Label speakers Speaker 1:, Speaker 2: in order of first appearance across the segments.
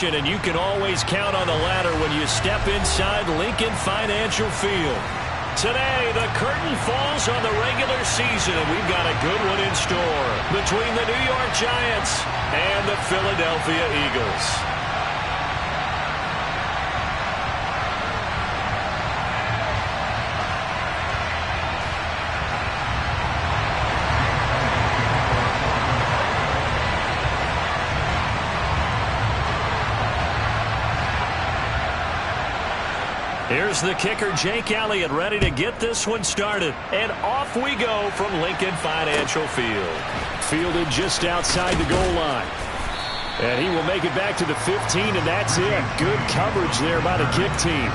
Speaker 1: And you can always count on the ladder when you step inside Lincoln Financial Field. Today, the curtain falls on the regular season, and we've got a good one in store between the New York Giants and the Philadelphia Eagles. Here's the kicker, Jake Elliott, ready to get this one started. And off we go from Lincoln Financial Field. Fielded just outside the goal line. And he will make it back to the 15, and that's it. Good coverage there by the kick team.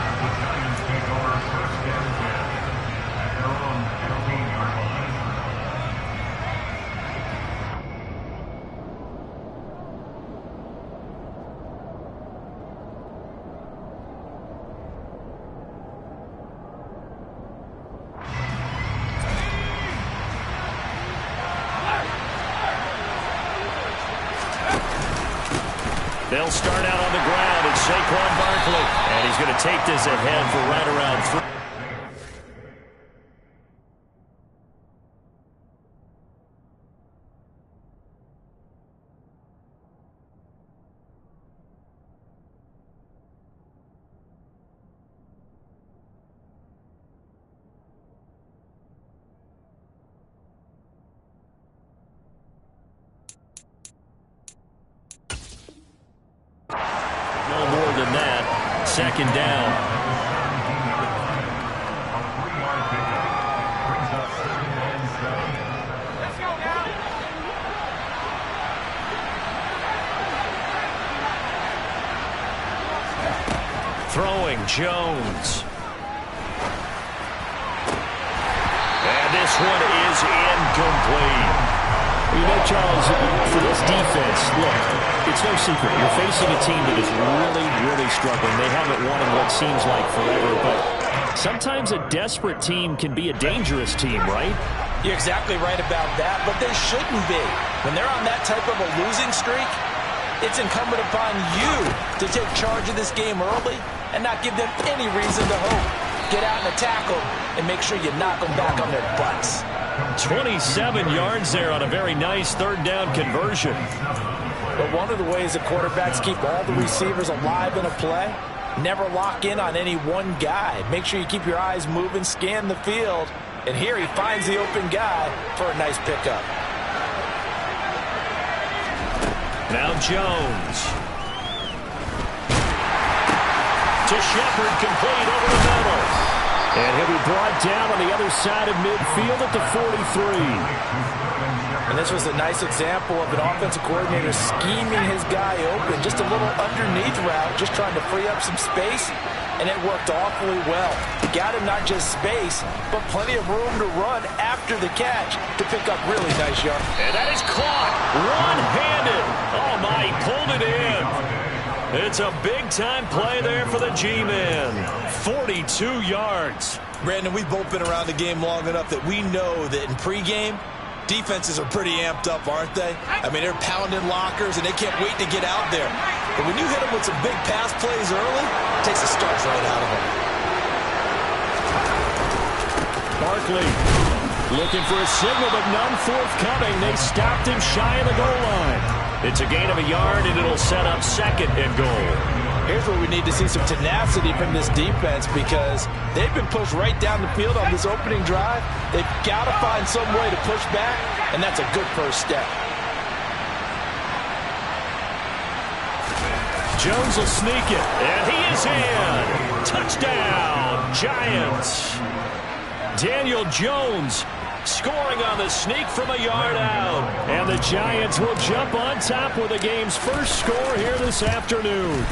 Speaker 1: They'll start out on the ground. It's Saquon Barkley. And he's going to take this ahead for right around 3. No more than that. Second down. Throwing Jones. And this one is incomplete. You know, Charles, for this defense, look, it's no secret. You're facing a team that is really, really struggling. They haven't won in what seems like forever, but sometimes a desperate team can be a dangerous team, right?
Speaker 2: You're exactly right about that, but they shouldn't be. When they're on that type of a losing streak, it's incumbent upon you to take charge of this game early and not give them any reason to hope. Get out and tackle and make sure you knock them back on their butts.
Speaker 1: 27 yards there on a very nice third down conversion.
Speaker 2: But one of the ways the quarterbacks keep all the receivers alive in a play, never lock in on any one guy. Make sure you keep your eyes moving, scan the field. And here he finds the open guy for a nice pickup.
Speaker 1: Now Jones. To Shepard, complete over the middle. And he'll be brought down on the other side of midfield at the 43.
Speaker 2: And this was a nice example of an offensive coordinator scheming his guy open. Just a little underneath route, just trying to free up some space. And it worked awfully well. Got him not just space, but plenty of room to run after the catch to pick up really nice yards.
Speaker 1: And that is caught one-handed. Oh, my, he pulled it in. It's a big-time play there for the G-men. 42 yards.
Speaker 3: Brandon, we've both been around the game long enough that we know that in pregame, defenses are pretty amped up, aren't they? I mean, they're pounding lockers, and they can't wait to get out there. But when you hit them with some big pass plays early, it takes the starch right out of them.
Speaker 1: Barkley looking for a signal, but none forthcoming. They stopped him shy of the goal line. It's a gain of a yard, and it'll set up second and goal.
Speaker 2: Here's where we need to see some tenacity from this defense because they've been pushed right down the field on this opening drive. They've got to find some way to push back, and that's a good first step.
Speaker 1: Jones will sneak it, and he is in. Touchdown, Giants. Daniel Jones scoring on the sneak from a yard out. And the Giants will jump on top with the game's first score here this afternoon.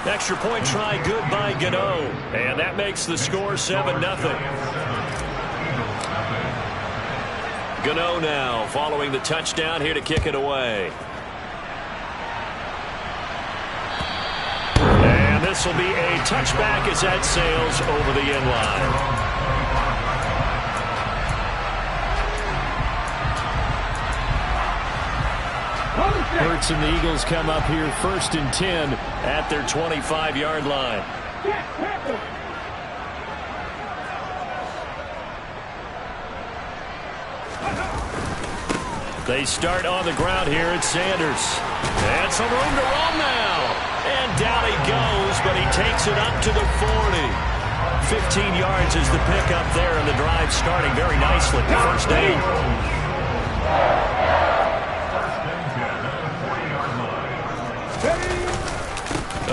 Speaker 1: Extra point try good by Gano. And that makes the score 7-0. Gano now following the touchdown here to kick it away. And this will be a touchback as that sails over the end line. Hurts and the Eagles come up here 1st and 10 at their 25-yard line. They start on the ground here at Sanders. And some room to run now. And down he goes, but he takes it up to the 40. 15 yards is the pickup there, and the drive starting very nicely. First down.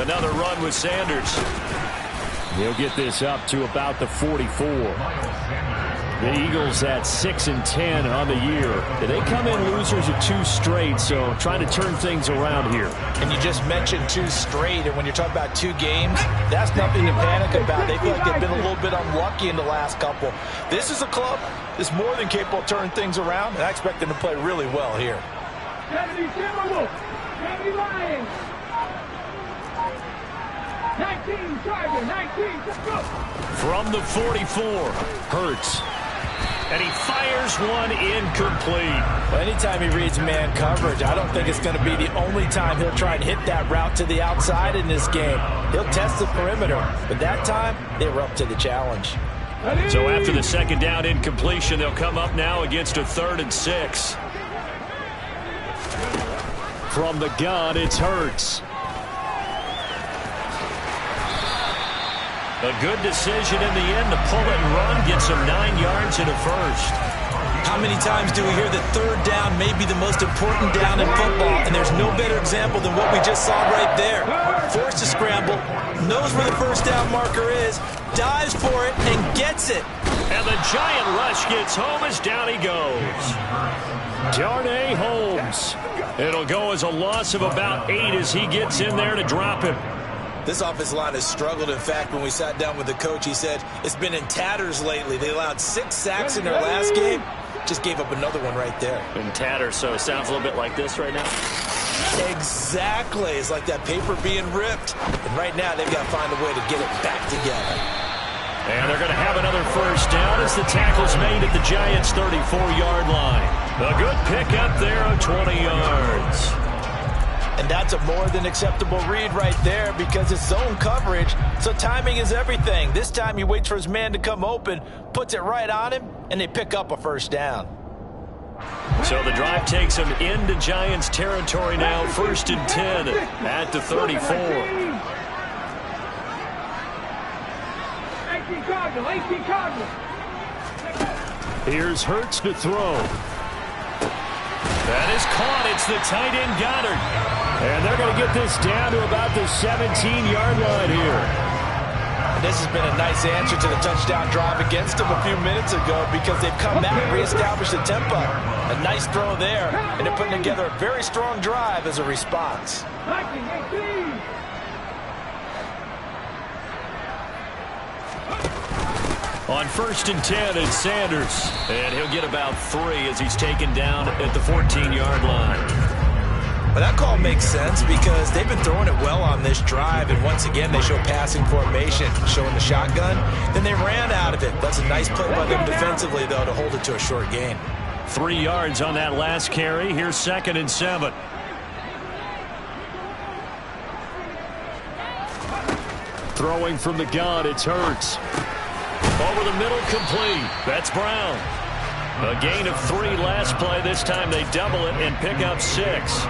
Speaker 1: Another run with Sanders. He'll get this up to about the 44. The Eagles at 6 and 10 on the year. They come in losers of 2 straight, so trying to turn things around here.
Speaker 2: And you just mentioned 2 straight, and when you're talking about 2 games, that's nothing to panic about. They feel like they've been a little bit unlucky in the last couple. This is a club that's more than capable of turning things around, and I expect them to play really well here.
Speaker 1: From the 44, Hurts. And he fires one incomplete.
Speaker 2: Well, anytime he reads man coverage, I don't think it's going to be the only time he'll try and hit that route to the outside in this game. He'll test the perimeter, but that time, they were up to the challenge.
Speaker 1: So after the second down incompletion, they'll come up now against a 3rd and 6. From the gun, it's Hurts. A good decision in the end to pull it and run, get some 9 yards in a first.
Speaker 3: How many times do we hear that 3rd down may be the most important down in football, and there's no better example than what we just saw right there. Forced to scramble, knows where the first down marker is, dives for it, and gets it.
Speaker 1: And the giant rush gets home as down he goes. Darnay Holmes. It'll go as a loss of about 8 as he gets in there to drop him.
Speaker 3: This offensive line has struggled. In fact, when we sat down with the coach, he said it's been in tatters lately. They allowed 6 sacks in their last game. Just gave up another one right there.
Speaker 1: In tatters, so it sounds a little bit like this right now.
Speaker 3: Exactly. It's like that paper being ripped. And right now, they've got to find a way to get it back together.
Speaker 1: And they're going to have another first down as the tackle's made at the Giants' 34-yard line. A good pickup there of 20 yards.
Speaker 2: And that's a more than acceptable read right there because it's zone coverage, so timing is everything. This time he waits for his man to come open, puts it right on him, and they pick up a first down.
Speaker 1: So the drive takes him into Giants territory now, 1st and 10 at the 34. Here's Hurts to throw. That is caught. It's the tight end Goddard. And they're going to get this down to about the 17-yard line here.
Speaker 2: And this has been a nice answer to the touchdown drive against them a few minutes ago because they've come back and reestablished the tempo. A nice throw there, and they're putting together a very strong drive as a response.
Speaker 1: On 1st and 10, it's Sanders. And he'll get about 3 as he's taken down at the 14-yard line.
Speaker 3: But that call makes sense because they've been throwing it well on this drive, and once again they show passing formation, showing the shotgun. Then they ran out of it. That's a nice play by them defensively, though, to hold it to a short gain.
Speaker 1: 3 yards on that last carry. Here's 2nd and 7. Throwing from the gun, it's Hurts. Over the middle, complete. That's Brown. A gain of 3 last play. This time they double it and pick up 6.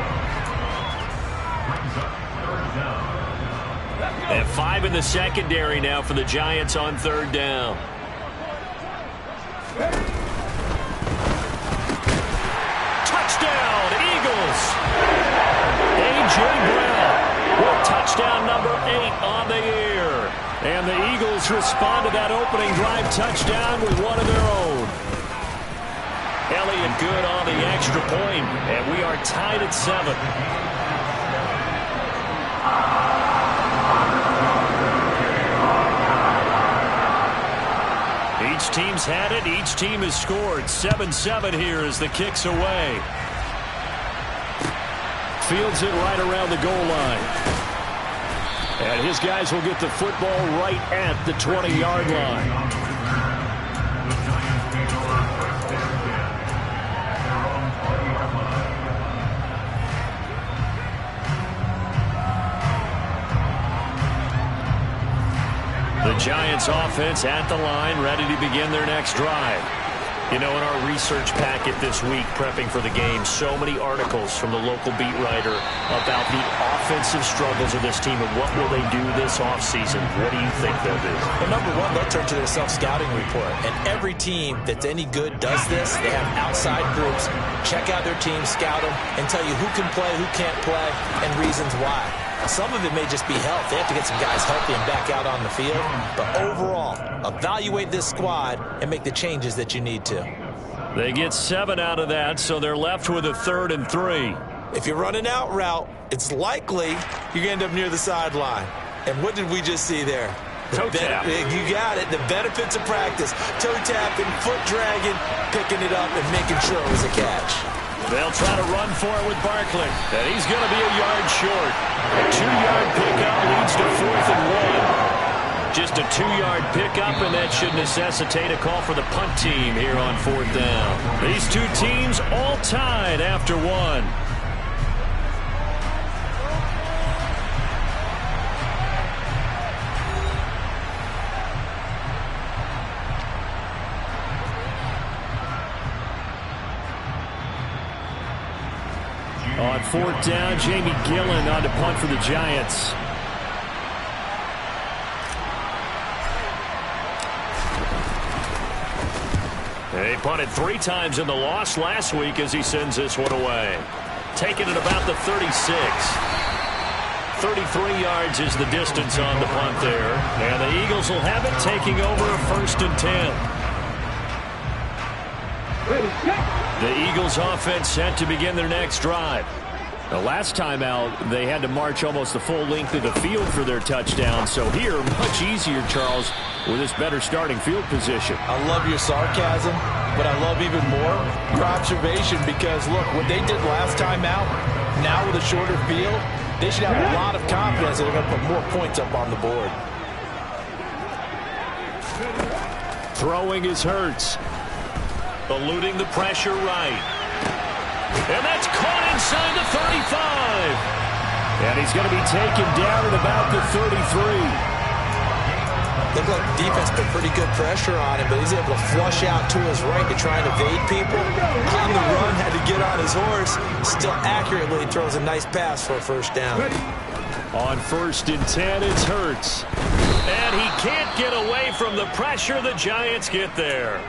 Speaker 1: And 5 in the secondary now for the Giants on 3rd down. Touchdown, Eagles! A.J. Brown with touchdown number 8 on the year. And the Eagles respond to that opening drive touchdown with one of their own. Elliott good on the extra point, and we are tied at 7. Each team's had it. Each team has scored. 7-7 here as the kick's away. Fields it right around the goal line. And his guys will get the football right at the 20-yard line. The Giants offense at the line, ready to begin their next drive. You know, in our research packet this week, prepping for the game, so many articles from the local beat writer about the offensive struggles of this team and what will they do this offseason. What do you think they'll do?
Speaker 2: Well, number one, they'll turn to their self-scouting report. And every team that's any good does this. They have outside groups, check out their team, scout them, and tell you who can play, who can't play, and reasons why. Some of it may just be health. They have to get some guys healthy and back out on the field. But overall, evaluate this squad and make the changes that you need to.
Speaker 1: They get 7 out of that, so they're left with a 3rd and 3.
Speaker 3: If you're running out route, it's likely you're going to end up near the sideline. And what did we just see there?
Speaker 1: Toe tap.
Speaker 3: You got it. The benefits of practice. Toe tapping, foot dragging, picking it up, and making sure it was a catch.
Speaker 1: They'll try to run for it with Barkley. And he's going to be a yard short. A 2-yard pickup leads to 4th and 1. Just a 2-yard pickup, and that should necessitate a call for the punt team here on 4th down. These two teams all tied after 1. On 4th down, Jamie Gillen on to punt for the Giants. They punted 3 times in the loss last week as he sends this one away. Taking it about the 36. 33 yards is the distance on the punt there. And the Eagles will have it, taking over a 1st and 10. The Eagles offense set to begin their next drive. The last time out, they had to march almost the full length of the field for their touchdown. So here, much easier, Charles, with this better starting field position.
Speaker 3: I love your sarcasm, but I love even more your observation because, look, what they did last time out, now with a shorter field, they should have a lot of confidence that they're going to put more points up on the board.
Speaker 1: Throwing is Hurts. Eluding the pressure right. And that's caught inside the 35. And he's going to be taken down at about the 33.
Speaker 3: Looked like the defense put pretty good pressure on him, but he's able to flush out to his right to try and evade people. On the run, had to get on his horse. Still accurately throws a nice pass for a 1st down.
Speaker 1: On 1st and 10, it's Hurts. And he can't get away from the pressure. The Giants get there.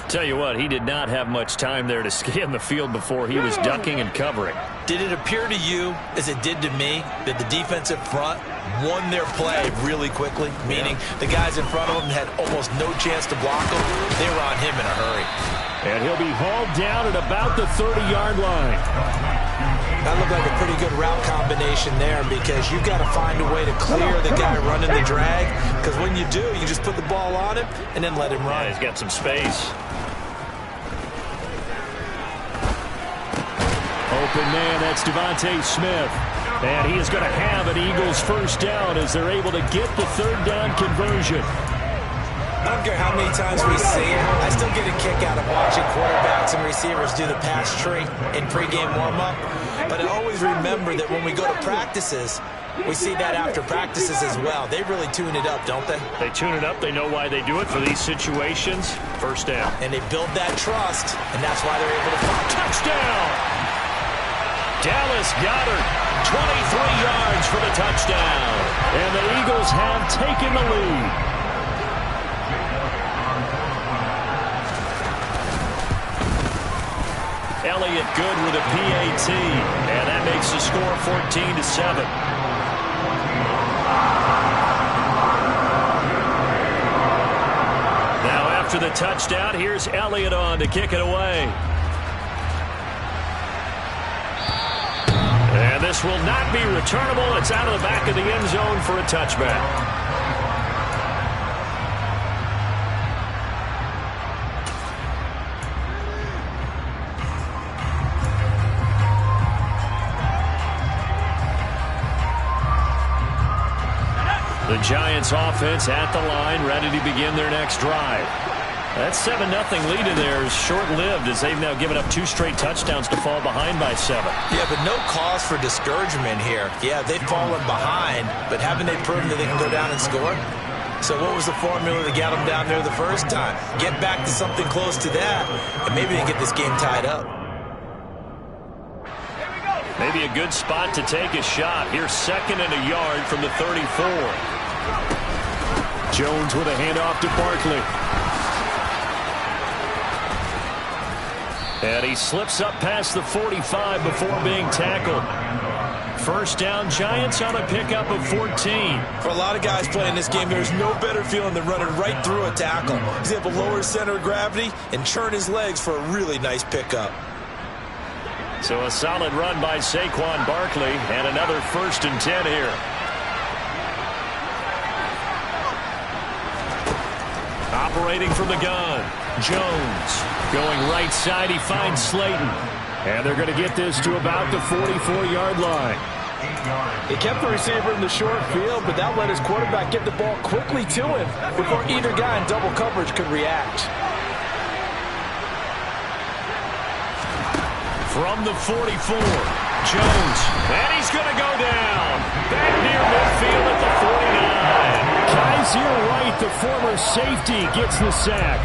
Speaker 1: Tell you what, he did not have much time there to scan the field before he was ducking and covering.
Speaker 3: Did it appear to you, as it did to me, that the defensive front won their play really quickly? Meaning the guys in front of him had almost no chance to block him. They were on him in a hurry.
Speaker 1: And he'll be hauled down at about the 30-yard line.
Speaker 3: That looked like a pretty good route combination there because you've got to find a way to clear the guy running the drag. Because when you do, you just put the ball on him and then let him run.
Speaker 1: Yeah, he's got some space. Open man, that's Devontae Smith. And he is going to have an Eagles 1st down as they're able to get the 3rd down conversion.
Speaker 3: I don't care how many times we see it. I still get a kick out of watching quarterbacks and receivers do the pass tree in pregame warm-up. But I always remember that when we go to practices, we see that after practices as well. They really tune it up, don't they?
Speaker 1: They tune it up. They know why they do it for these situations. 1st down.
Speaker 3: And they build that trust, and that's why they're able to find
Speaker 1: touchdown. Dallas Goedert, 23 yards for the touchdown. And the Eagles have taken the lead. Elliott good with a PAT, and that makes the score 14-7. Now after the touchdown, here's Elliott on to kick it away. And this will not be returnable. It's out of the back of the end zone for a touchback. The Giants offense at the line, ready to begin their next drive. That 7-0 lead in there is short-lived as they've now given up 2 straight touchdowns to fall behind by 7.
Speaker 3: Yeah, but no cause for discouragement here. Yeah, they've fallen behind, but haven't they proven that they can go down and score? So what was the formula to get them down there the first time? Get back to something close to that, and maybe they can get this game tied up.
Speaker 1: Maybe a good spot to take a shot. Here's 2nd and a yard from the 34. Jones with a handoff to Barkley. And he slips up past the 45 before being tackled. First down, Giants on a pickup of 14.
Speaker 3: For a lot of guys playing this game, there's no better feeling than running right through a tackle. He's able to lower his center of gravity and churn his legs for a really nice pickup.
Speaker 1: So a solid run by Saquon Barkley and another 1st and 10 here. Operating from the gun, Jones going right side. He finds Slayton. And they're going to get this to about the 44-yard line.
Speaker 2: He kept the receiver in the short field, but that let his quarterback get the ball quickly to him before either guy in double coverage could react.
Speaker 1: From the 44, Jones. And he's going to go down. Back near midfield at the 49. Kaiser White, the former safety, gets the sack.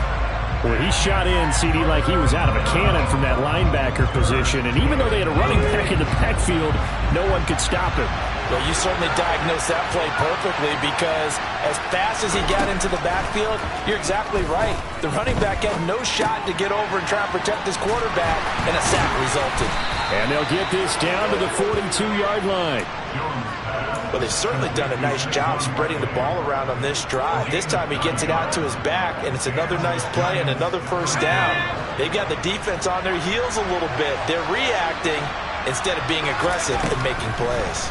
Speaker 1: Well, he shot in, CD, like he was out of a cannon from that linebacker position. And even though they had a running back in the backfield, no one could stop him.
Speaker 2: Well, you certainly diagnosed that play perfectly because as fast as he got into the backfield, you're exactly right. The running back had no shot to get over and try and protect his quarterback, and a sack resulted.
Speaker 1: And they'll get this down to the 42-yard line.
Speaker 3: Well, they've certainly done a nice job spreading the ball around on this drive. This time he gets it out to his back, and it's another nice play and another first down. They've got the defense on their heels a little bit. They're reacting instead of being aggressive and making plays.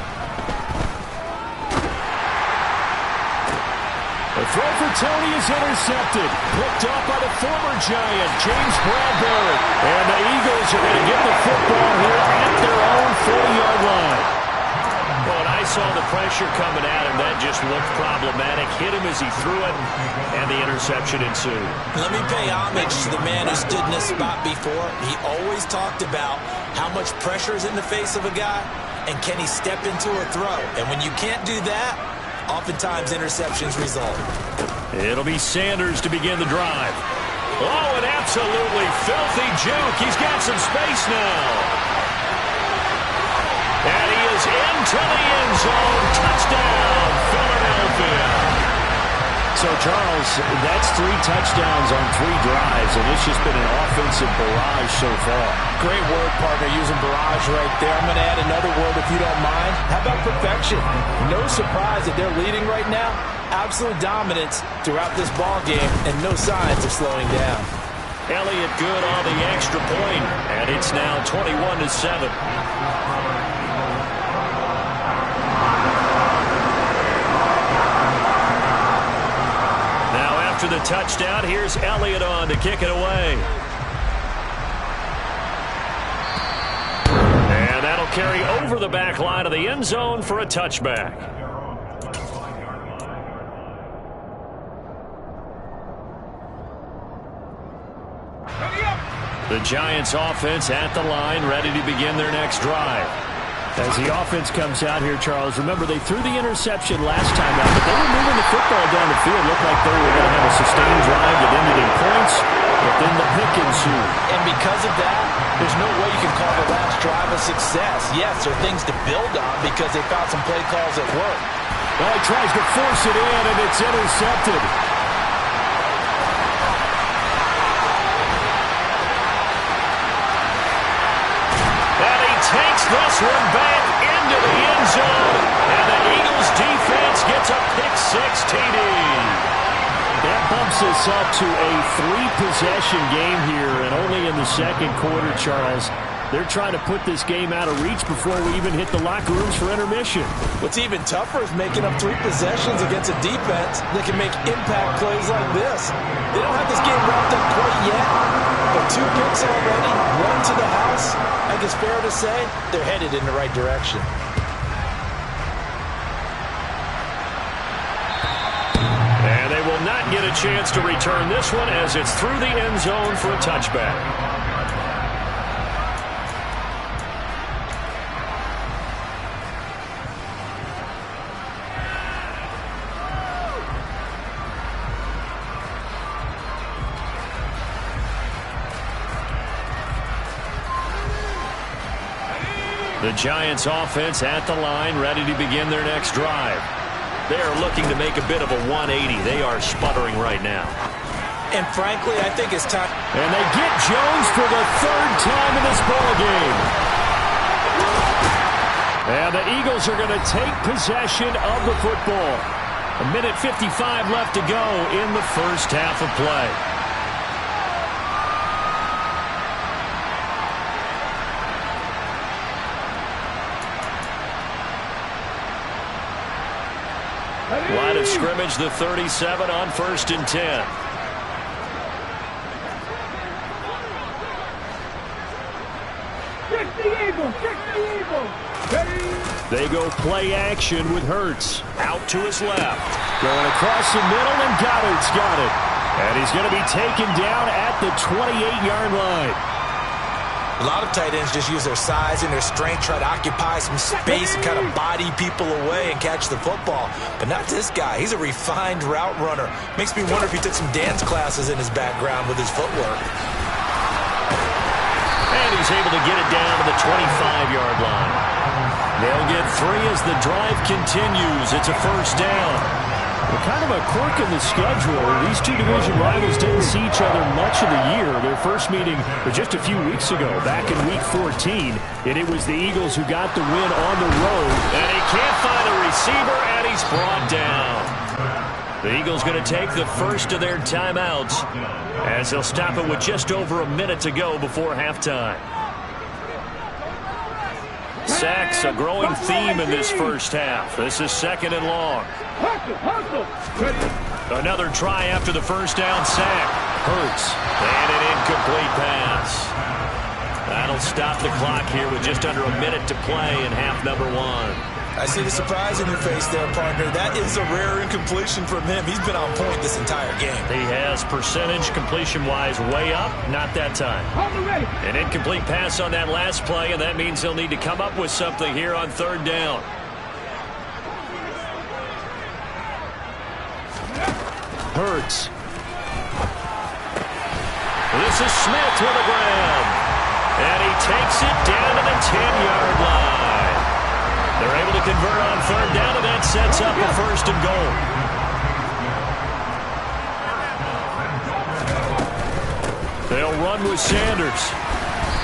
Speaker 1: The throw for Tony is intercepted. Picked off by the former Giant, James Bradbury. And the Eagles are going to get the football here at their own 40-yard line. Well, and I saw the pressure coming at him. That just looked problematic. Hit him as he threw it, and the interception ensued.
Speaker 3: Let me pay homage to the man who stood in this spot before. He always talked about how much pressure is in the face of a guy, and can he step into a throw. And when you can't do that, oftentimes interceptions result.
Speaker 1: It'll be Sanders to begin the drive. Oh, an absolutely filthy juke. He's got some space now. And he is into the end zone. Touchdown, Philadelphia. So, Charles, that's 3 touchdowns on 3 drives, and it's just been an offensive barrage so far.
Speaker 2: Great word, partner, using barrage right there. I'm going to add another word if you don't mind. How about perfection? No surprise that they're leading right now. Absolute dominance throughout this ball game, and no signs of slowing down.
Speaker 1: Elliott good on the extra point, and it's now 21-7. After the touchdown, here's Elliott on to kick it away. And that'll carry over the back line of the end zone for a touchback. The Giants offense at the line, ready to begin their next drive. As the offense comes out here, Charles, remember they threw the interception last time out, but they were moving the football down the field. Looked like they were going to have a sustained drive that ended in points, but then the pick ensued.
Speaker 2: And because of that, there's no way you can call the last drive a success. Yes, there are things to build on because they found some play calls that work.
Speaker 1: Well, he tries to force it in, and it's intercepted. Takes this one back into the end zone, and the Eagles defense gets a pick-6 TD. That bumps us up to a 3-possession game here, and only in the second quarter, Charles. They're trying to put this game out of reach before we even hit the locker rooms for intermission.
Speaker 2: What's even tougher is making up 3 possessions against a defense that can make impact plays like this. They don't have this game wrapped up quite yet, but 2 picks already, 1 to the house. I think it's fair to say they're headed in the right direction.
Speaker 1: And they will not not get a chance to return this one as it's through the end zone for a touchback. The Giants offense at the line, ready to begin their next drive. They are looking to make a bit of a 180. They are sputtering right now.
Speaker 2: And frankly, I think it's time.
Speaker 1: And they get Jones for the third time in this ballgame. And the Eagles are going to take possession of the football. 1:55 left to go in the first half of play. Line of scrimmage, the 37 on 1st and 10. They go play action with Hurts. Out to his left. Going across the middle, and Goddard's got it. And he's going to be taken down at the 28-yard line.
Speaker 3: A lot of tight ends just use their size and their strength, try to occupy some space and kind of body people away and catch the football. But not this guy. He's a refined route runner. Makes me wonder if he took some dance classes in his background with his footwork.
Speaker 1: And he's able to get it down to the 25-yard line. They'll get 3 as the drive continues. It's a first down. Well, kind of a quirk in the schedule. These two division rivals didn't see each other much of the year. Their first meeting was just a few weeks ago, back in Week 14. And it was the Eagles who got the win on the road. And he can't find a receiver, and he's brought down. The Eagles going to take the first of their timeouts as they'll stop it with just over a minute to go before halftime. Sacks, a growing theme in this first half. This is 2nd and long. Another try after the first down sack. Hurts. And an incomplete pass. That'll stop the clock here with just under a minute to play in half number 1.
Speaker 3: I see the surprise in your face there, partner. That is a rare incompletion from him. He's been on point this entire game.
Speaker 1: He has percentage completion-wise way up. Not that time. An incomplete pass on that last play, and that means he'll need to come up with something here on 3rd down. Hurts. This is Smith with a grab. And he takes it down to the 10-yard line. They're able to convert on 3rd down, and that sets up a 1st and goal. They'll run with Sanders.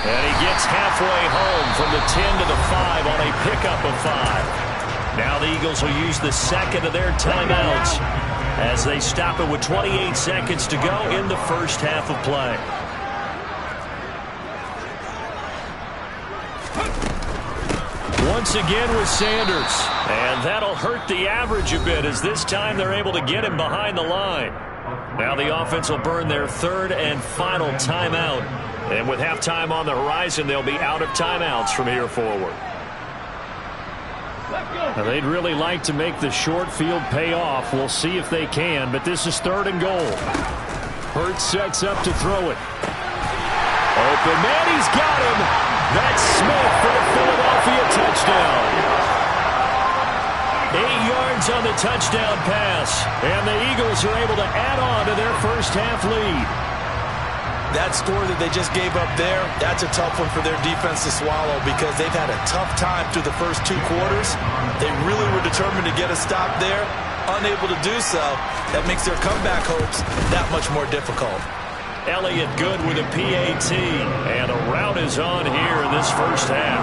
Speaker 1: And he gets halfway home from the 10 to the 5 on a pickup of 5. Now the Eagles will use the second of their timeouts as they stop it with 28 seconds to go in the first half of play. Once again with Sanders. And that'll hurt the average a bit as this time they're able to get him behind the line. Now the offense will burn their 3rd and final timeout. And with halftime on the horizon, they'll be out of timeouts from here forward. Now they'd really like to make the short field pay off. We'll see if they can, but this is 3rd and goal. Hurts sets up to throw it. Open man, he's got him. That's Smith for the Philadelphia touchdown. 8 yards on the touchdown pass, and the Eagles are able to add on to their first half lead.
Speaker 3: That score that they just gave up there, that's a tough one for their defense to swallow because they've had a tough time through the first 2 quarters. They really were determined to get a stop there. Unable to do so, that makes their comeback hopes that much more difficult.
Speaker 1: Elliott good with a PAT, and a rout is on here in this first half.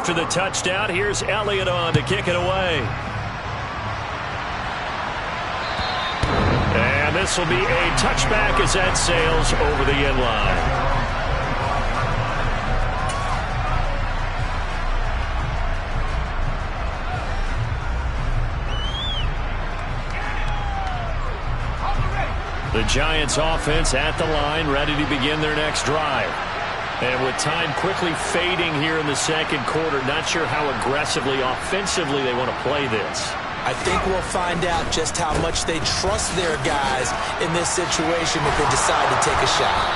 Speaker 1: After the touchdown, here's Elliott on to kick it away. And this will be a touchback as that sails over the end line. The Giants offense at the line, ready to begin their next drive. And with time quickly fading here in the second quarter, not sure how aggressively, offensively they want to play this.
Speaker 2: I think we'll find out just how much they trust their guys in this situation if they decide to take a shot.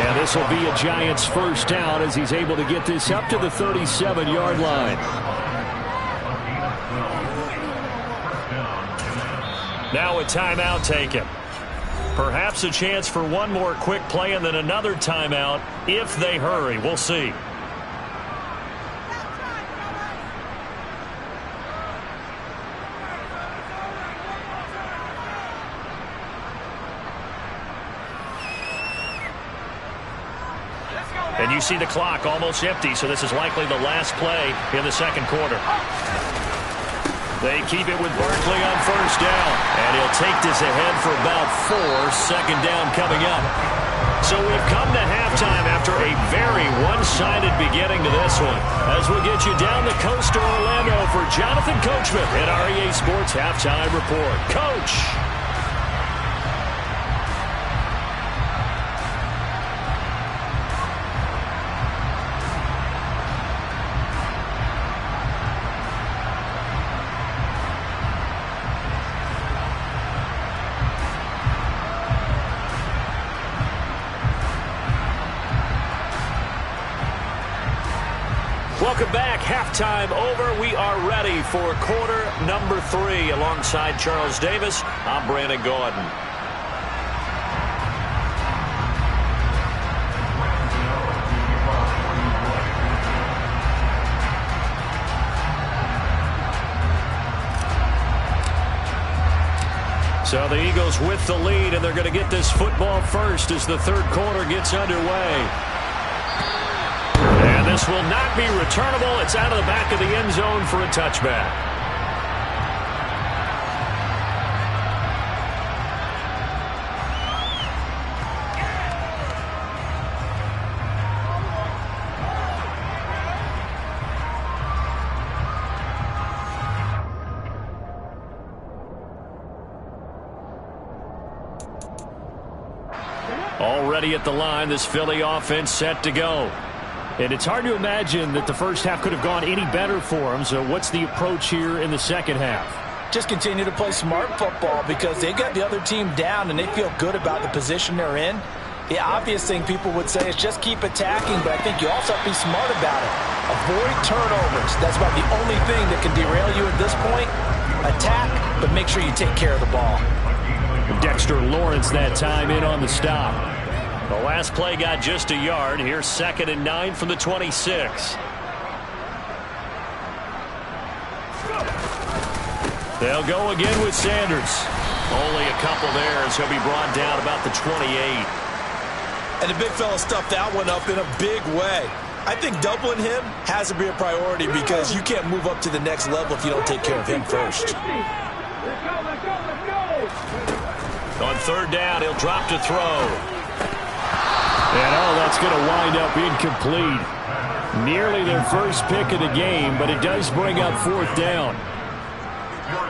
Speaker 1: And this will be a Giants first down as he's able to get this up to the 37-yard line. Now a timeout taken. Perhaps a chance for one more quick play and then another timeout if they hurry. We'll see. And you see the clock almost empty, so this is likely the last play in the second quarter. They keep it with Barkley on first down, and he'll take this ahead for about 4. Second down coming up. So we've come to halftime after a very one-sided beginning to this one. As we get you down the coast to Orlando for Jonathan Coachman at our EA Sports Halftime Report. Coach! Welcome back. Halftime over. We are ready for quarter number 3. Alongside Charles Davis, I'm Brandon Gaudin. So the Eagles with the lead, and they're going to get this football first as the third quarter gets underway. And this will not be returnable. It's out of the back of the end zone for a touchback. Already at the line, this Philly offense set to go. And it's hard to imagine that the first half could have gone any better for them. So what's the approach here in the second half?
Speaker 2: Just continue to play smart football because they got the other team down and they feel good about the position they're in. The obvious thing people would say is just keep attacking, but I think you also have to be smart about it. Avoid turnovers. That's about the only thing that can derail you at this point. Attack, but make sure you take care of the ball.
Speaker 1: Dexter Lawrence that time in on the stop. The last play got just a yard. Here's 2nd and 9 from the 26. They'll go again with Sanders. Only a couple there as he'll be brought down about the 28.
Speaker 3: And the big fella stuffed that one up in a big way. I think doubling him has to be a priority because you can't move up to the next level if you don't take care of him first.
Speaker 1: On third down, he'll drop to throw. And that's going to wind up incomplete. Nearly their first pick of the game, but it does bring up 4th down.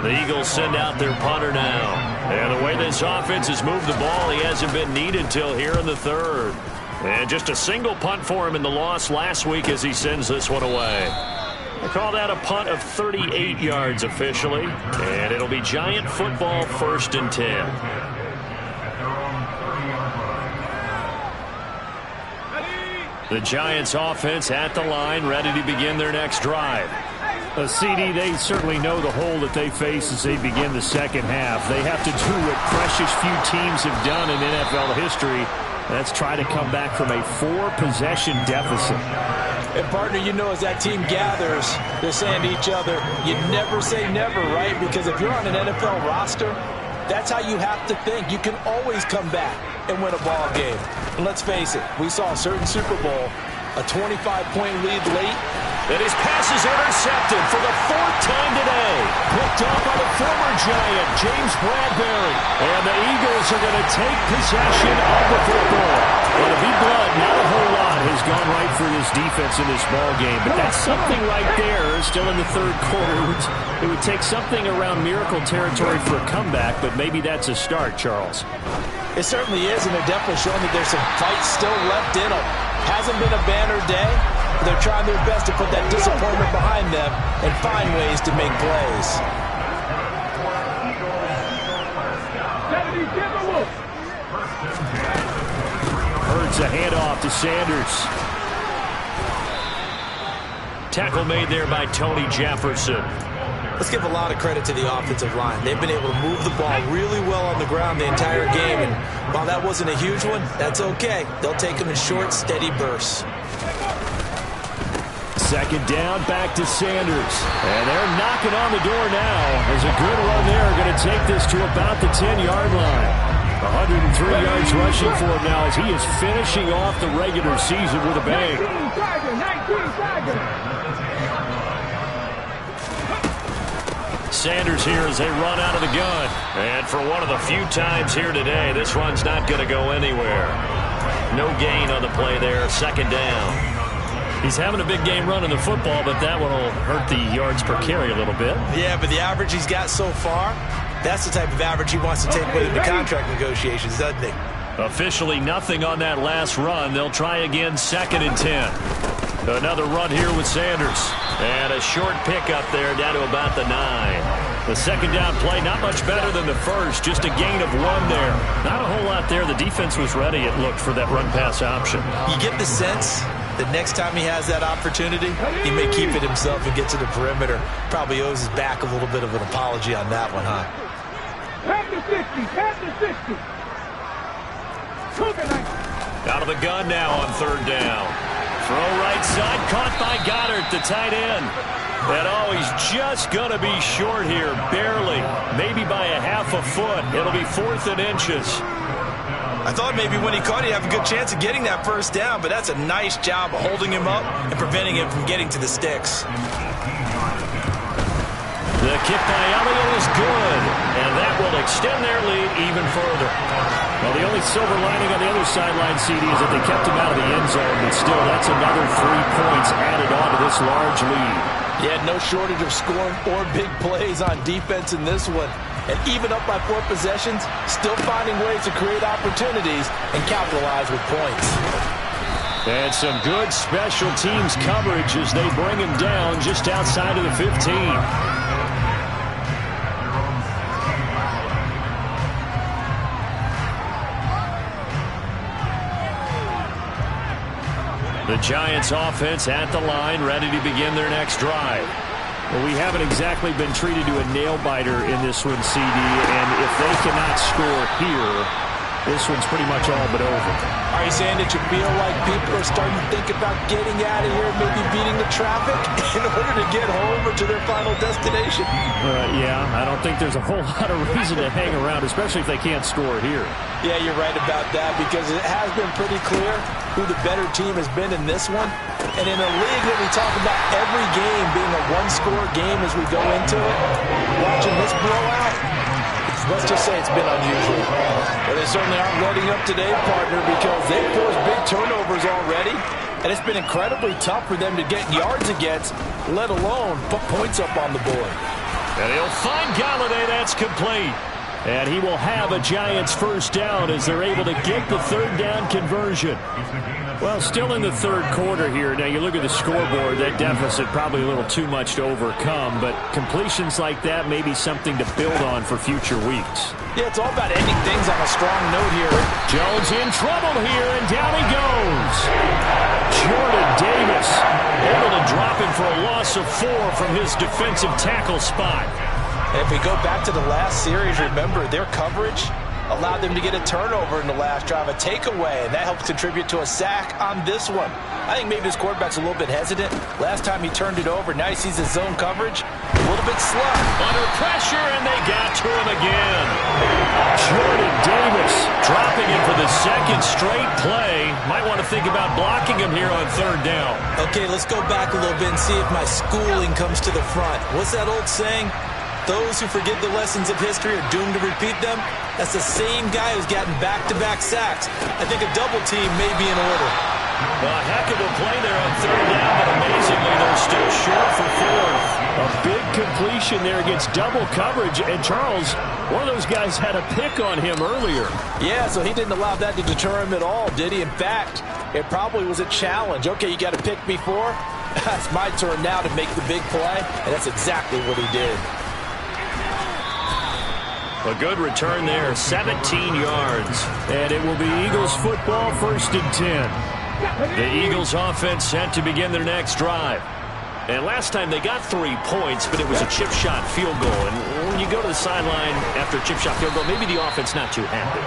Speaker 1: The Eagles send out their punter now. And the way this offense has moved the ball, he hasn't been needed till here in the third. And just a single punt for him in the loss last week as he sends this one away. They call that a punt of 38 yards officially. And it'll be Giant football 1st and 10. The Giants offense at the line, ready to begin their next drive. CD, they certainly know the hole that they face as they begin the second half. They have to do what precious few teams have done in NFL history. That's try to come back from a 4-possession deficit.
Speaker 2: And partner, you know, as that team gathers, they're saying to each other, you never say never, right? Because if you're on an NFL roster, that's how you have to think. You can always come back and win a ball game. And let's face it, we saw a certain Super Bowl, a 25-point lead late.
Speaker 1: And his pass is intercepted for the 4th time today. Picked off by the former Giant, James Bradbury. And the Eagles are going to take possession of the football. But to be blunt, not a whole lot has gone right for this Broncos defense in this ball game, but that's something right there. Still in the third quarter. It would take something around miracle territory for a comeback, but maybe that's a start, Charles.
Speaker 3: It certainly is, and they're definitely showing that there's some fight still left in them. Hasn't been a banner day, but they're trying their best to put that disappointment behind them and find ways to make plays.
Speaker 1: Hurts a handoff to Sanders. Tackle made there by Tony Jefferson.
Speaker 3: Let's give a lot of credit to the offensive line. They've been able to move the ball really well on the ground the entire game, and while that wasn't a huge one, that's okay. They'll take them in short, steady bursts.
Speaker 1: Second down, back to Sanders. And they're knocking on the door now. There's a good run there. Going to take this to about the 10-yard line. 103 yards rushing for him now as he is finishing off the regular season with a bang. Sanders here as they run out of the gun. And for one of the few times here today, this run's not going to go anywhere. No gain on the play there. Second down. He's having a big game running the football, but that one will hurt the yards per carry a little bit. Yeah, but the average he's got so far, that's the type of average he wants to take with him to contract negotiations, doesn't he? Officially nothing on that last run. They'll try again, 2nd and 10. Another run here with Sanders. And a short pickup there down to about the 9. The second down play, not much better than the first. Just a gain of 1 there. Not a whole lot there. The defense was ready, it looked, for that run-pass option. You get the sense that next time he has that opportunity, he may keep it himself and get to the perimeter. Probably owes his back a little bit of an apology on that one, huh?
Speaker 4: Pass the 60, pass the 60.
Speaker 1: Out of the gun now on 3rd down. Throw right side, caught by Goddard, the tight end. And oh, he's just going to be short here, barely. Maybe by a half a foot. It'll be 4th and inches.
Speaker 3: I thought maybe when he caught it, he'd have a good chance of getting that first down, but that's a nice job of holding him up and preventing him from getting to the sticks.
Speaker 1: The kick by Elliott is good, and that will extend their lead even further. Well, the only silver lining on the other sideline, CD, is that they kept him out of the end zone, but still, that's another 3 points added on to this large lead.
Speaker 3: Yeah, no shortage of scoring or big plays on defense in this one. And even up by 4 possessions, still finding ways to create opportunities and capitalize with points.
Speaker 1: And some good special teams coverage as they bring him down just outside of the 15. The Giants offense at the line, ready to begin their next drive. Well, we haven't exactly been treated to a nail-biter in this one, CD, and if they cannot score here, this one's pretty much all but over.
Speaker 3: Are you saying that you feel like people are starting to think about getting out of here, maybe beating the traffic in order to get home or to their final destination?
Speaker 1: Yeah, I don't think there's a whole lot of reason to hang around, especially if they can't score here.
Speaker 3: Yeah, you're right about that, because it has been pretty clear who the better team has been in this one. And in a league that we talk about every game being a one-score game as we go into it, watching this blowout, let's just say it's been unusual. But they certainly aren't letting up today, partner, because they've forced big turnovers already. And it's been incredibly tough for them to get yards against, let alone put points up on the board.
Speaker 1: And he'll find Galladay. That's complete. And he will have a Giants first down as they're able to get the 3rd down conversion. Well, still in the 3rd quarter here. Now, you look at the scoreboard, that deficit probably a little too much to overcome, but completions like that may be something to build on for future weeks.
Speaker 3: Yeah, it's all about ending things on a strong note here.
Speaker 1: Jones in trouble here, and down he goes. Jordan Davis able to drop him for a loss of 4 from his defensive tackle spot.
Speaker 3: And if we go back to the last series, remember, their coverage allowed them to get a turnover in the last drive, a takeaway, and that helps contribute to a sack on this one. I think maybe this quarterback's a little bit hesitant. Last time he turned it over, now he sees his zone coverage, a little bit slow.
Speaker 1: Under pressure, and they got to him again. Jordan Davis dropping him for the 2nd straight play. Might want to think about blocking him here on 3rd down.
Speaker 3: Okay, let's go back a little bit and see if my schooling comes to the front. What's that old saying? Those who forget the lessons of history are doomed to repeat them. That's the same guy who's gotten back-to-back sacks. I think a double team may be in order.
Speaker 1: A heck of a play there on third down, but amazingly, they're still short for fourth. A big completion there against double coverage, and Charles, one of those guys had a pick on him earlier.
Speaker 2: Yeah, so he didn't allow that to deter him at all, did he? In fact, it probably was a challenge. Okay, you got to pick me four. It's my turn now to make the big play, and that's exactly what he did.
Speaker 1: A good return there, 17 yards. And it will be Eagles football, 1st and 10. The Eagles offense set to begin their next drive. And last time they got 3 points, but it was a chip shot field goal. And when you go to the sideline after a chip shot field goal, maybe the offense not too happy.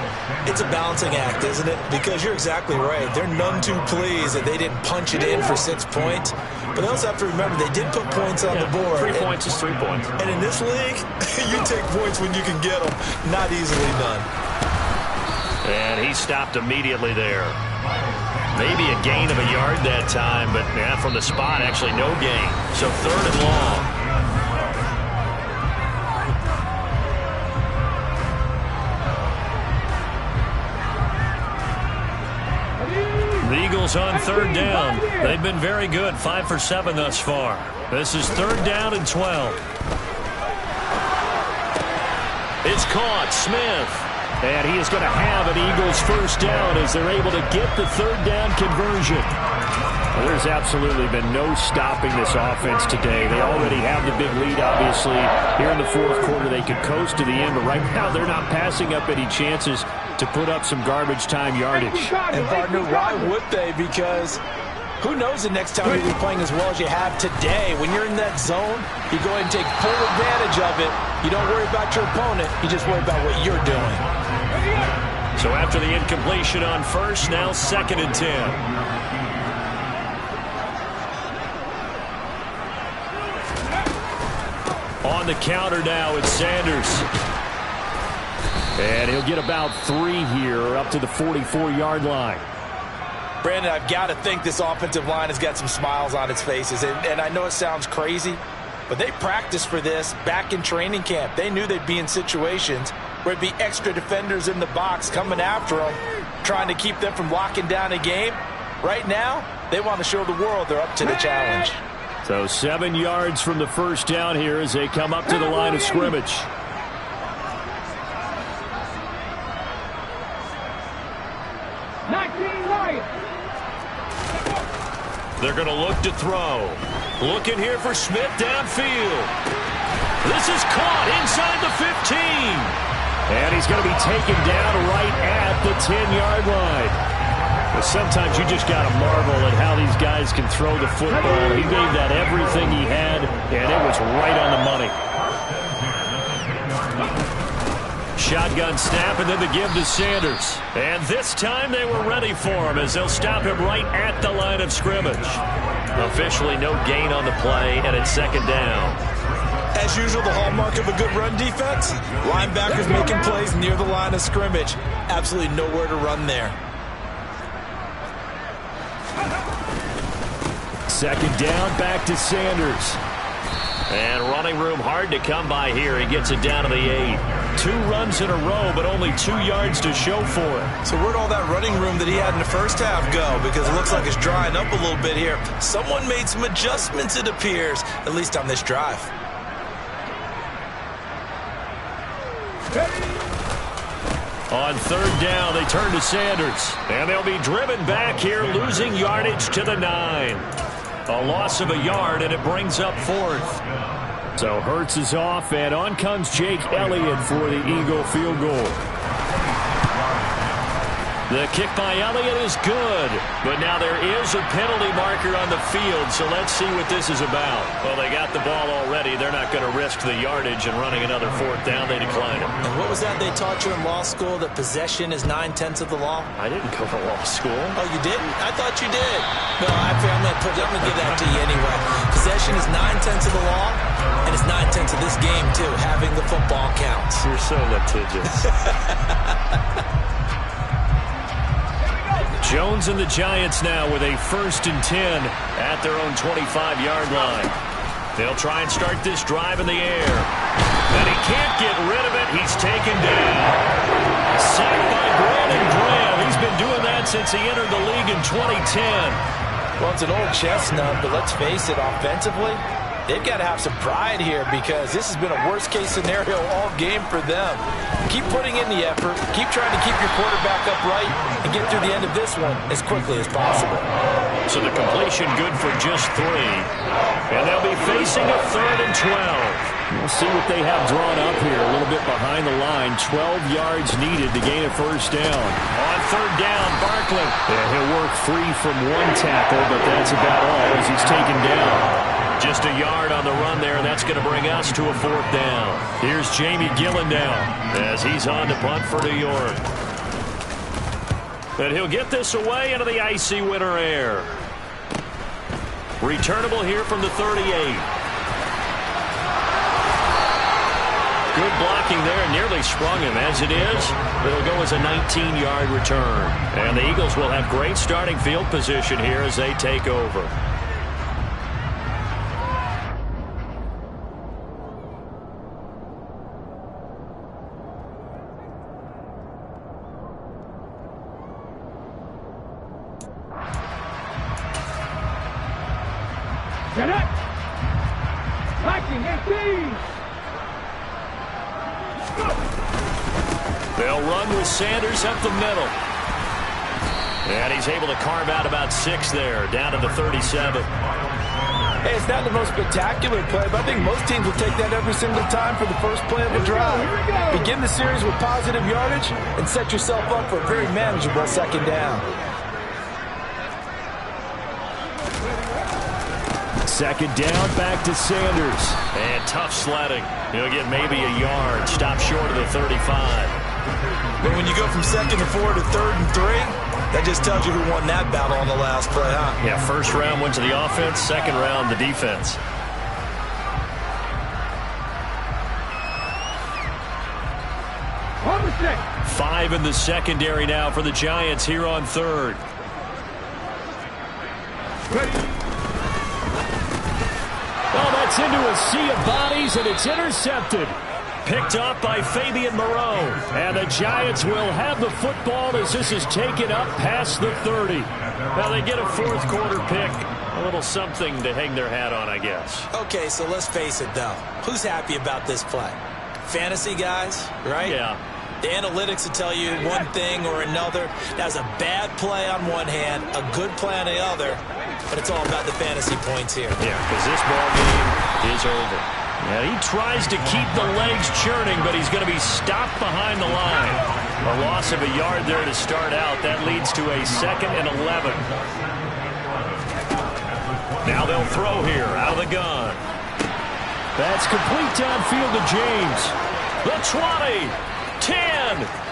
Speaker 3: It's a balancing act, isn't it? Because you're exactly right. They're none too pleased that they didn't punch it in for 6 points. But they also have to remember they did put points on the board.
Speaker 1: 3 points is 3 points.
Speaker 3: And in this league, you take points when you can get them. Not easily done.
Speaker 1: And he stopped immediately there. Maybe a gain of a yard that time, but yeah, from the spot, actually no gain. So 3rd and long. The Eagles on 3rd down. They've been very good, 5 for 7 thus far. This is 3rd down and 12. It's caught. Smith. And he is going to have an Eagles 1st down as they're able to get the 3rd down conversion. Well, there's absolutely been no stopping this offense today. They already have the big lead, obviously. Here in the 4th quarter, they could coast to the end, but right now they're not passing up any chances to put up some garbage time yardage.
Speaker 2: And, partner, why would they? Because who knows the next time you'll be playing as well as you have today. When you're in that zone, you go ahead and take full advantage of it. You don't worry about your opponent. You just worry about what you're doing.
Speaker 1: So after the incompletion on 1st, now 2nd and 10. On the counter now, it's Sanders. And he'll get about 3 here, up to the 44-yard line.
Speaker 2: Brandon, I've got to think this offensive line has got some smiles on its faces. And I know it sounds crazy, but they practiced for this back in training camp. They knew they'd be in situations where it'd be extra defenders in the box coming after them, trying to keep them from locking down a game. Right now, they want to show the world they're up to the challenge.
Speaker 1: So 7 yards from the 1st down here as they come up to the line of scrimmage. They're going to look to throw. Looking here for Smith downfield. This is caught inside the 15. And he's going to be taken down right at the 10-yard line. But sometimes you just got to marvel at how these guys can throw the football. He gave that everything he had, and it was right on the money. Shotgun snap, and then the give to Sanders. And this time they were ready for him as they'll stop him right at the line of scrimmage. Officially no gain on the play, and it's 2nd down.
Speaker 3: As usual, the hallmark of a good run defense, linebackers making plays near the line of scrimmage. Absolutely nowhere to run there.
Speaker 1: 2nd down, back to Sanders. And running room hard to come by here. He gets it down to the 8. 2 runs in a row, but only 2 yards to show for it.
Speaker 3: So where'd all that running room that he had in the 1st half go? Because it looks like it's drying up a little bit here. Someone made some adjustments, it appears, at least on this drive.
Speaker 1: On 3rd down, they turn to Sanders. And they'll be driven back here, losing yardage to the 9. A loss of a yard, and it brings up 4th. So Hurts is off, and on comes Jake Elliott for the Eagle field goal. The kick by Elliott is good, but now there is a penalty marker on the field, so let's see what this is about. Well, they got the ball already. They're not going to risk the yardage and running another 4th down. They decline it.
Speaker 3: And what was that they taught you in law school, that possession is 9/10 of the law?
Speaker 1: I didn't go to law school.
Speaker 3: Oh, you didn't? I thought you did. No, I'm going to give that to you anyway. Possession is 9/10 of the law, and it's 9/10 of this game, too. Having the football counts.
Speaker 1: You're so litigious. Jones and the Giants now with a 1st and 10 at their own 25-yard line. They'll try and start this drive in the air. And he can't get rid of it. He's taken down. Sacked by Brandon Graham. He's been doing that since he entered the league in 2010.
Speaker 2: Well, it's an old chestnut, but let's face it, offensively, they've got to have some pride here because this has been a worst-case scenario all game for them. Keep putting in the effort. Keep trying to keep your quarterback upright and get through the end of this one as quickly as possible.
Speaker 1: So the completion good for just 3. And they'll be facing a 3rd and 12. We'll see what they have drawn up here. A little bit behind the line. 12 yards needed to gain a first down. On 3rd down, Barkley. And he'll work free from 1 tackle, but that's about all as he's taken down. Just a yard on the run there, and that's going to bring us to a 4th down. Here's Jamie Gillen now as he's on to punt for New York. And he'll get this away into the icy winter air. Returnable here from the 38. Good blocking there, nearly sprung him. As it is, it'll go as a 19-yard return. And the Eagles will have great starting field position here as they take over. They'll run with Sanders up the middle. And he's able to carve out about 6 there, down to the 37.
Speaker 2: Hey, it's not the most spectacular play, but I think most teams will take that every single time for the first play of a drive. Begin the series with positive yardage and set yourself up for a very manageable 2nd down.
Speaker 1: 2nd down, back to Sanders. And tough sledding. He'll get maybe a yard, stop short of the 35.
Speaker 3: But when you go from 2nd and 4 to 3rd and 3, that just tells you who won that battle on the last play, huh?
Speaker 1: Yeah, first round went to the offense, 2nd round the defense. Five in the secondary now for the Giants here on 3rd. Oh, that's into a sea of bodies, and it's intercepted. Picked off by Fabian Moreau. And the Giants will have the football as this is taken up past the 30. Now they get a 4th quarter pick. A little something to hang their hat on, I guess.
Speaker 3: Okay, so let's face it, though. Who's happy about this play? Fantasy guys, right?
Speaker 1: Yeah.
Speaker 3: The analytics will tell you one thing or another. That's a bad play on one hand, a good play on the other. But it's all about the fantasy points here.
Speaker 1: Yeah, because this ball game is over. Yeah, he tries to keep the legs churning, but he's going to be stopped behind the line. A loss of a yard there to start out. That leads to a 2nd and 11. Now they'll throw here out of the gun. That's complete downfield to James. The 20, 10.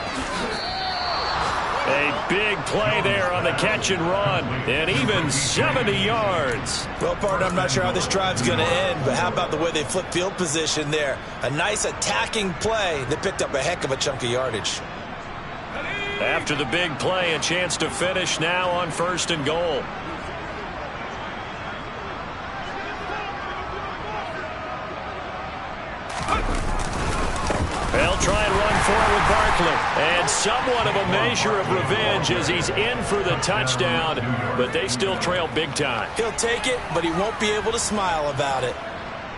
Speaker 1: A big play there on the catch and run, and even 70 yards.
Speaker 3: Well, partner, I'm not sure how this drive's going to end, but how about the way they flip field position there? A nice attacking play that picked up a heck of a chunk of yardage.
Speaker 1: After the big play, a chance to finish now on 1st and goal. They'll try and run for it with Barkley. And somewhat of a measure of revenge as he's in for the touchdown, but they still trail big time.
Speaker 3: He'll take it, but he won't be able to smile about it.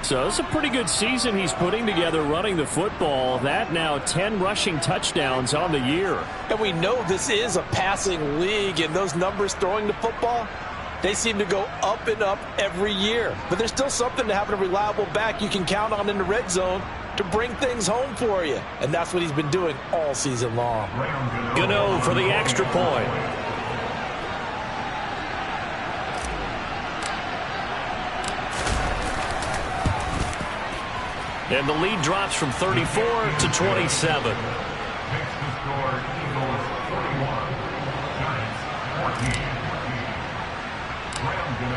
Speaker 1: So it's a pretty good season he's putting together running the football. That now 10 rushing touchdowns on the year.
Speaker 3: And we know this is a passing league, and those numbers throwing the football, they seem to go up and up every year. But there's still something to having a reliable back you can count on in the red zone to bring things home for you. And that's what he's been doing all season long.
Speaker 1: Gano for the extra point. And the lead drops from 34 to 27.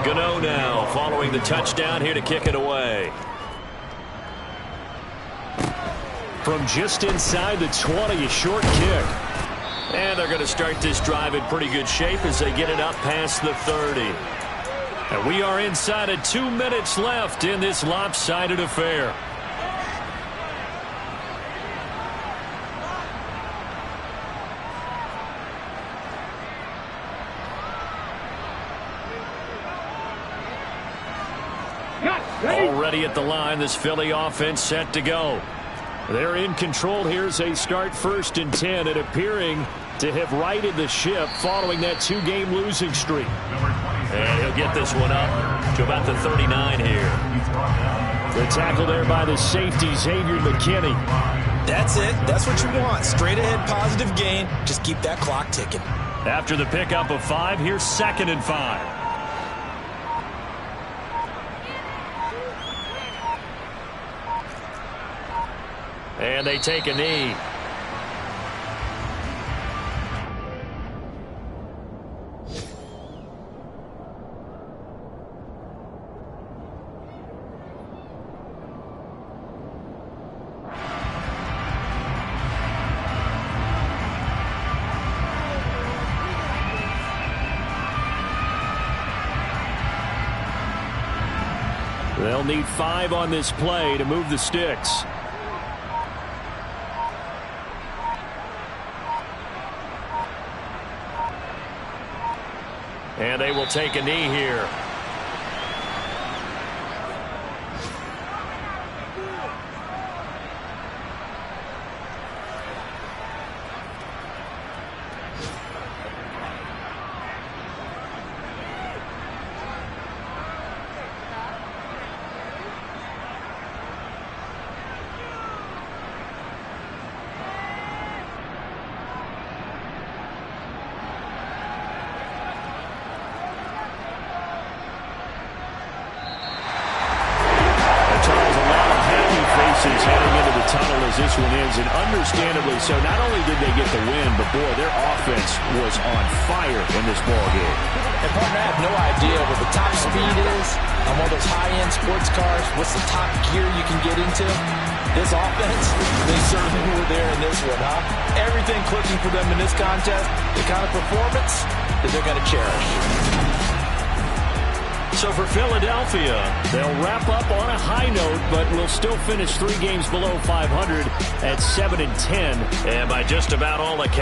Speaker 1: Gano now following the touchdown here to kick it away. From just inside the 20, a short kick. And they're going to start this drive in pretty good shape as they get it up past the 30. And we are inside of 2 minutes left in this lopsided affair. Already at the line, this Philly offense set to go. They're in control here as they start 1st and 10 and appearing to have righted the ship following that 2-game losing streak. And he'll get this one up to about the 39 here. The tackle there by the safety, Xavier McKinney.
Speaker 3: That's it. That's what you want. Straight ahead, positive gain. Just keep that clock ticking.
Speaker 1: After the pickup of 5, here's 2nd and 5. And they take a knee. They'll need 5 on this play to move the sticks. And they will take a knee here. Heading into the tunnel as this one ends, and understandably so. Not only did they get the win, but boy, their offense was on fire in this ball game.
Speaker 2: And partner, I have no idea what the top speed is on one of those high-end sports cars. What's the top gear you can get into? This offense, they certainly were there in this one, huh? Everything clicking for them in this contest, the kind of performance that they're going to cherish.
Speaker 1: So for Philadelphia, they'll wrap up on a high note, but will still finish 3 games below 500 at 7-10, and by just about all accounts.